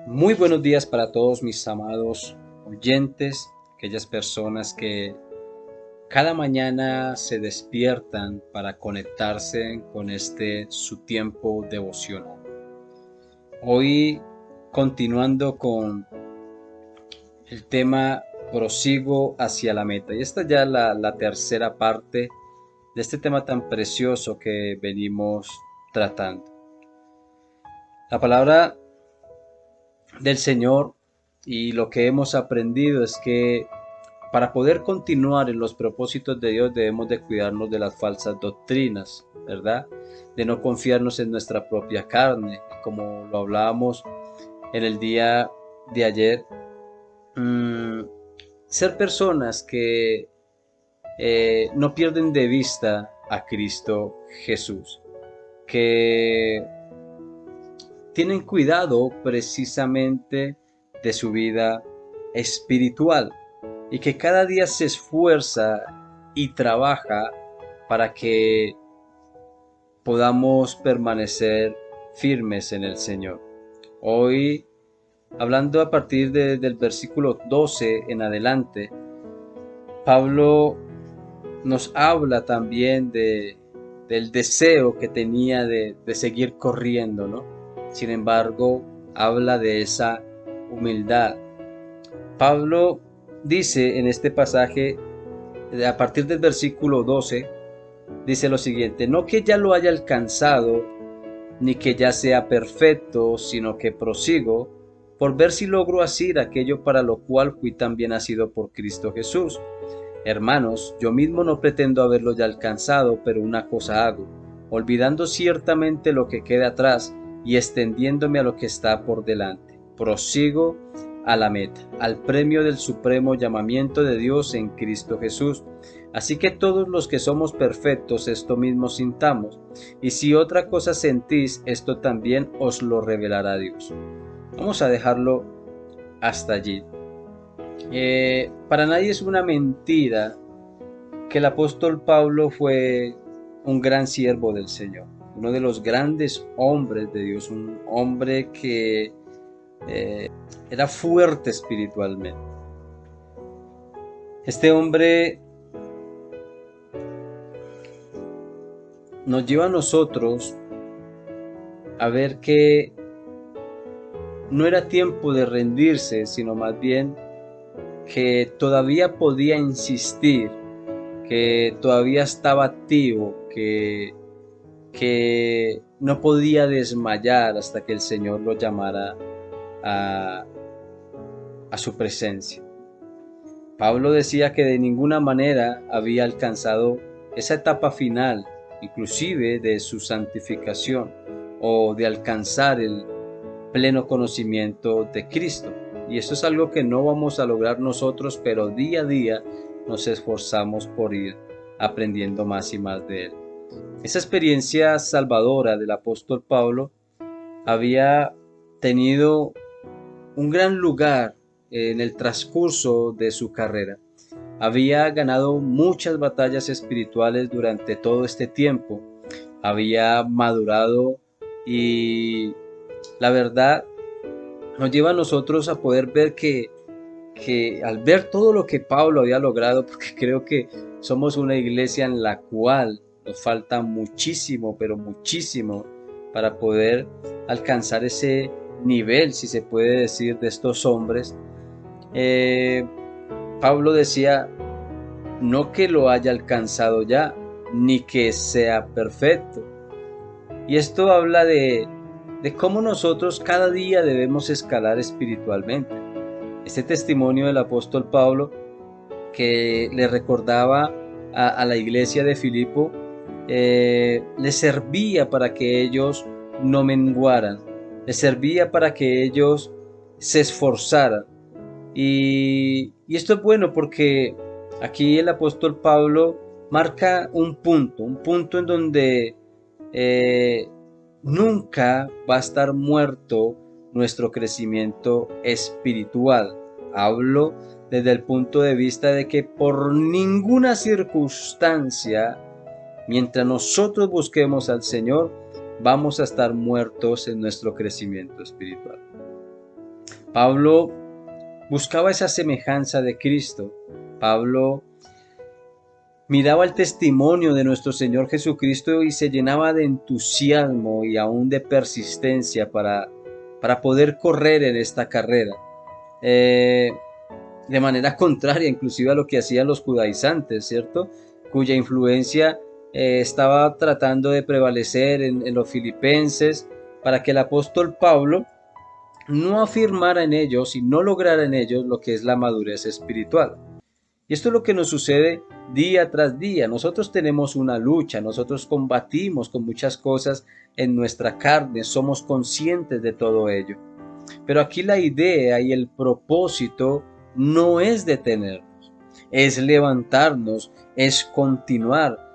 Muy buenos días para todos mis amados oyentes, aquellas personas que cada mañana se despiertan para conectarse con este su tiempo devocional. Hoy, continuando con el tema, prosigo hacia la meta. Y esta ya la tercera parte de este tema tan precioso que venimos tratando. La palabra del Señor y lo que hemos aprendido es que para poder continuar en los propósitos de Dios debemos de cuidarnos de las falsas doctrinas, ¿verdad? De no confiarnos en nuestra propia carne, como lo hablábamos en el día de ayer. mm, Ser personas que no pierden de vista a Cristo Jesús, que tienen cuidado precisamente de su vida espiritual y que cada día se esfuerza y trabaja para que podamos permanecer firmes en el Señor. Hoy, hablando a partir del versículo 12 en adelante, Pablo nos habla también del deseo que tenía de seguir corriendo, ¿no? Sin embargo, habla de esa humildad. Pablo dice en este pasaje, a partir del versículo 12, dice lo siguiente: no que ya lo haya alcanzado, ni que ya sea perfecto, sino que prosigo por ver si logro asir aquello para lo cual fui también nacido por Cristo Jesús. Hermanos, yo mismo no pretendo haberlo ya alcanzado, pero una cosa hago, olvidando ciertamente lo que queda atrás y extendiéndome a lo que está por delante. Prosigo a la meta, al premio del supremo llamamiento de Dios en Cristo Jesús. Así que todos los que somos perfectos esto mismo sintamos, y si otra cosa sentís, esto también os lo revelará Dios. Vamos a dejarlo hasta allí. Para nadie es una mentira que el apóstol Pablo fue un gran siervo del Señor, uno de los grandes hombres de Dios, un hombre que era fuerte espiritualmente. Este hombre nos lleva a nosotros a ver que no era tiempo de rendirse, sino más bien que todavía podía insistir, que todavía estaba activo, que no podía desmayar hasta que el Señor lo llamara a, a su presencia. Pablo decía que de ninguna manera había alcanzado esa etapa final, inclusive de su santificación o de alcanzar el pleno conocimiento de Cristo. Y esto es algo que no vamos a lograr nosotros, pero día a día nos esforzamos por ir aprendiendo más y más de Él. Esa experiencia salvadora del apóstol Pablo había tenido un gran lugar en el transcurso de su carrera. Había ganado muchas batallas espirituales durante todo este tiempo. Había madurado y la verdad nos lleva a nosotros a poder ver que al ver todo lo que Pablo había logrado, porque creo que somos una iglesia en la cual nos falta muchísimo, pero muchísimo, para poder alcanzar ese nivel, si se puede decir, de estos hombres. Eh, Pablo decía, no que lo haya alcanzado ya, ni que sea perfecto. Y esto habla de cómo nosotros cada día debemos escalar espiritualmente. Este testimonio del apóstol Pablo que le recordaba a la iglesia de Filipo, le servía para que ellos no menguaran, le servía para que ellos se esforzaran. Y esto es bueno porque aquí el apóstol Pablo marca un punto en donde eh, nunca va a estar muerto nuestro crecimiento espiritual. Hablo desde el punto de vista de que por ninguna circunstancia, mientras nosotros busquemos al Señor, vamos a estar muertos en nuestro crecimiento espiritual. Pablo buscaba esa semejanza de Cristo. Pablo miraba el testimonio de nuestro Señor Jesucristo y se llenaba de entusiasmo y aún de persistencia para poder correr en esta carrera. Eh, de manera contraria inclusive a lo que hacían los judaizantes, ¿cierto? Cuya influencia estaba tratando de prevalecer en los filipenses para que el apóstol Pablo no afirmara en ellos y no lograra en ellos lo que es la madurez espiritual. Y esto es lo que nos sucede día tras día. Nosotros tenemos una lucha, nosotros combatimos con muchas cosas en nuestra carne, somos conscientes de todo ello. Pero aquí la idea y el propósito no es detenernos, es levantarnos, es continuar.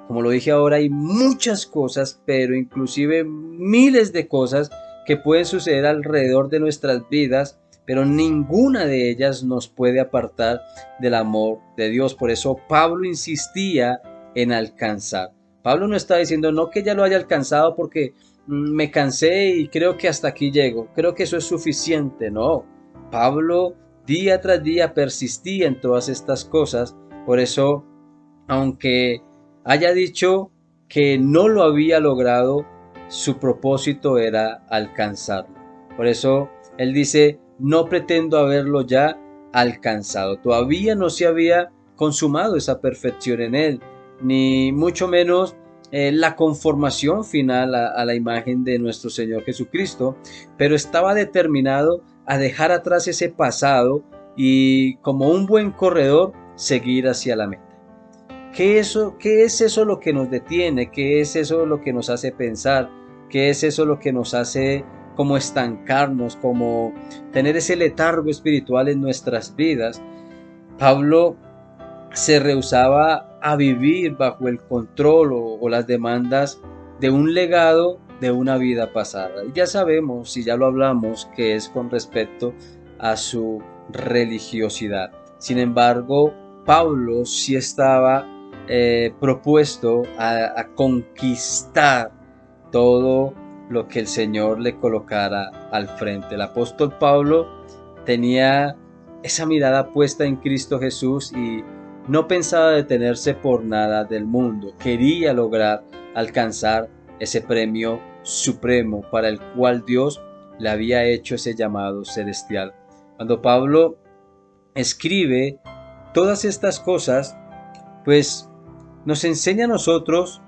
Como lo dije ahora, hay muchas cosas, pero inclusive miles de cosas que pueden suceder alrededor de nuestras vidas, pero ninguna de ellas nos puede apartar del amor de Dios. Por eso Pablo insistía en alcanzar. Pablo no está diciendo no que ya lo haya alcanzado porque me cansé y creo que hasta aquí llego, creo que eso es suficiente. No, Pablo día tras día persistía en todas estas cosas. Por eso, aunque haya dicho que no lo había logrado, su propósito era alcanzarlo. Por eso él dice, no pretendo haberlo ya alcanzado. Todavía no se había consumado esa perfección en él, ni mucho menos la conformación final a la imagen de nuestro Señor Jesucristo, pero estaba determinado a dejar atrás ese pasado y, como un buen corredor, seguir hacia la meta. ¿Qué es eso lo que nos detiene? ¿Qué es eso lo que nos hace pensar? ¿Qué es eso lo que nos hace como estancarnos, como tener ese letargo espiritual en nuestras vidas? Pablo se rehusaba a vivir bajo el control o las demandas de un legado de una vida pasada. Y ya sabemos, y ya lo hablamos, que es con respecto a su religiosidad. Sin embargo, Pablo sí estaba propuesto a conquistar todo lo que el Señor le colocara al frente. El apóstol Pablo tenía esa mirada puesta en Cristo Jesús y no pensaba detenerse por nada del mundo. Quería lograr alcanzar ese premio supremo para el cual Dios le había hecho ese llamado celestial. Cuando Pablo escribe todas estas cosas, pues nos enseña a nosotros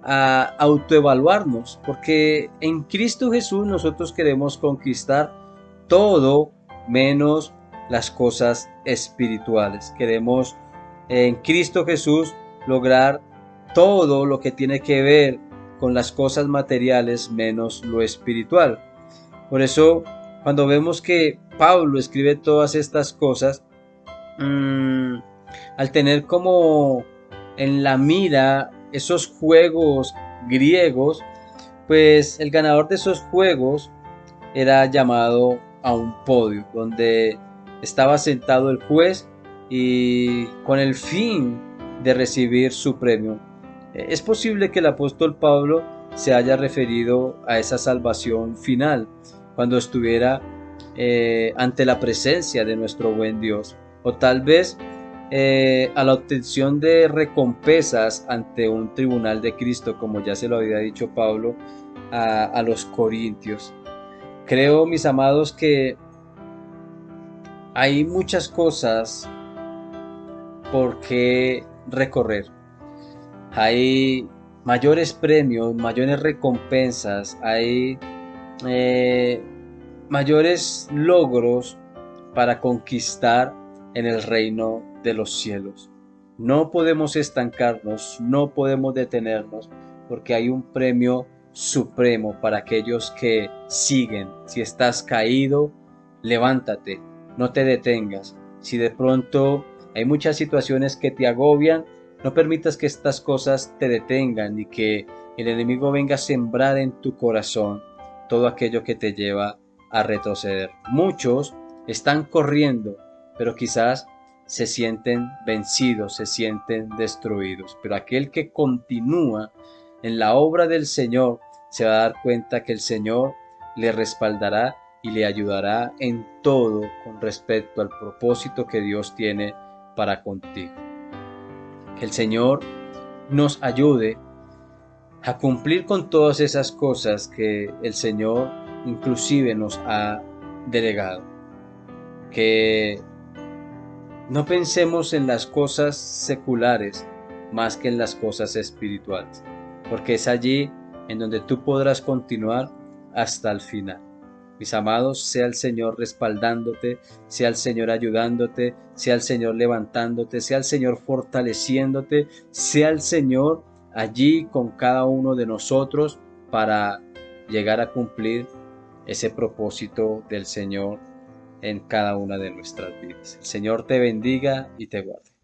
a autoevaluarnos, porque en Cristo Jesús nosotros queremos conquistar todo menos las cosas espirituales. Queremos en Cristo Jesús lograr todo lo que tiene que ver con las cosas materiales menos lo espiritual. Por eso, cuando vemos que Pablo escribe todas estas cosas, al tener como en la mira esos juegos griegos, pues el ganador de esos juegos era llamado a un podio donde estaba sentado el juez y con el fin de recibir su premio. Es posible que el apóstol Pablo se haya referido a esa salvación final cuando estuviera ante la presencia de nuestro buen Dios, o tal vez a la obtención de recompensas ante un tribunal de Cristo, como ya se lo había dicho Pablo a los corintios. Creo, mis amados, que hay muchas cosas por qué recorrer. Hay mayores premios, mayores recompensas, hay mayores logros para conquistar en el reino de los cielos. No podemos estancarnos, no podemos detenernos, porque hay un premio supremo para aquellos que siguen. Si estás caído, levántate, no te detengas. Si de pronto hay muchas situaciones que te agobian, no permitas que estas cosas te detengan y que el enemigo venga a sembrar en tu corazón todo aquello que te lleva a retroceder. Muchos están corriendo, pero quizás se sienten vencidos, se sienten destruidos. Pero aquel que continúa en la obra del Señor se va a dar cuenta que el Señor le respaldará y le ayudará en todo con respecto al propósito que Dios tiene para contigo. Que el Señor nos ayude a cumplir con todas esas cosas que el Señor inclusive nos ha delegado. Que no pensemos en las cosas seculares más que en las cosas espirituales, porque es allí en donde tú podrás continuar hasta el final. Mis amados, sea el Señor respaldándote, sea el Señor ayudándote, sea el Señor levantándote, sea el Señor fortaleciéndote, sea el Señor allí con cada uno de nosotros para llegar a cumplir ese propósito del Señor en cada una de nuestras vidas. El Señor te bendiga y te guarde.